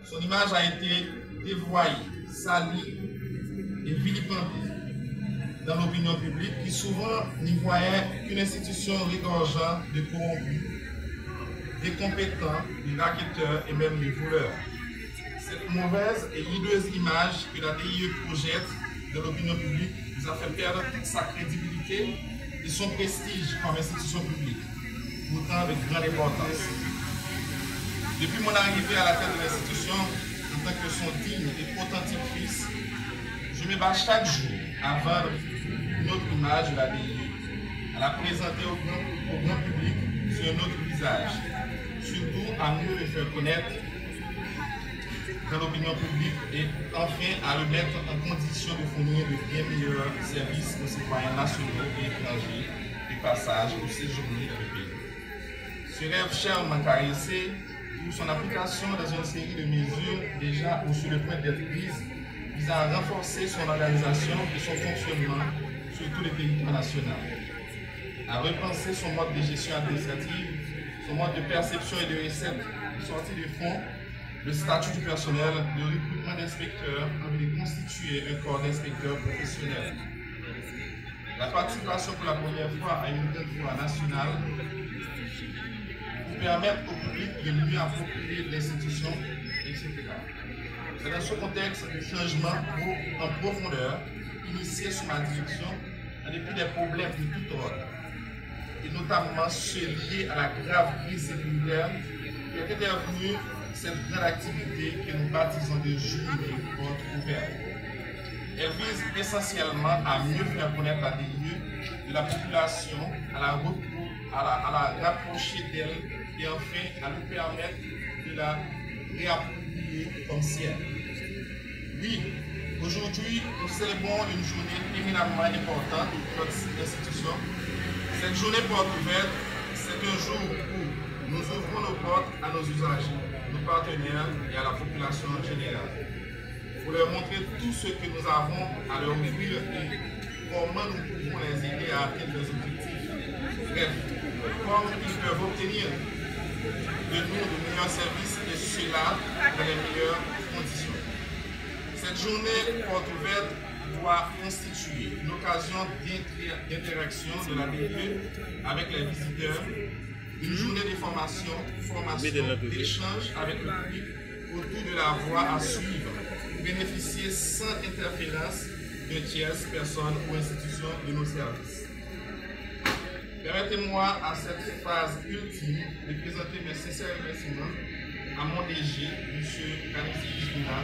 Son image a été dévoyée, salie et vilipendée dans l'opinion publique qui souvent n'y voyait qu'une institution regorgeant de corrompus, d'incompétents, de racketteurs et même de voleurs. Cette mauvaise et hideuse image que la DIE projette dans l'opinion publique nous a fait perdre toute sa crédibilité et son prestige comme institution publique, pourtant avec grande importance. Depuis mon arrivée à la tête de l'institution, en tant que son digne et authentique fils, je me bats chaque jour à vendre une autre image de la DIE, à la présenter au grand public sur un autre visage, surtout à mieux le faire connaître dans l'opinion publique et enfin à le mettre en condition de fournir de bien meilleurs services aux citoyens nationaux et étrangers de passage ou séjourner dans le pays. Ce rêve chèrement caressé pour son application dans une série de mesures déjà ou sur le point d'être prises visant à renforcer son organisation et son fonctionnement sur tout le territoire national, à repenser son mode de gestion administrative, son mode de perception et de recette, de sortie de fonds, le statut du personnel, le recrutement d'inspecteurs, en vue de constituer un corps d'inspecteurs professionnels. La participation pour la première fois à une grande foire nationale pour permettre au public de mieux approprier l'institution, etc. C'est dans ce contexte de changement en profondeur, initié sous ma direction, en dépit des problèmes de tout ordre, et notamment ceux liés à la grave crise sécuritaire, qui est intervenue cette grande activité que nous baptisons de journée porte ouverte. Elle vise essentiellement à mieux faire connaître la DIE de la population, à la rapprocher d'elle et enfin à nous permettre de la réapproprier comme sienne. Oui, aujourd'hui, nous célébrons une journée éminemment importante pour notre institution. Cette journée porte ouverte, c'est un jour où nous ouvrons nos portes à nos usagers, nos partenaires et à la population en général, pour leur montrer tout ce que nous avons à leur offrir et comment nous pouvons les aider à atteindre leurs objectifs. Bref, comment ils peuvent obtenir de nous de meilleurs services et cela dans les meilleures conditions. Cette journée porte ouverte doit constituer une occasion d'interaction de la DIE avec les visiteurs, une journée de formation, d'échange avec le public autour de la voie à suivre pour bénéficier sans interférence de tierces personnes ou institutions de nos services. Permettez-moi à cette phase ultime de présenter mes sincères remerciements à mon DG, M. Kanisi Isbina,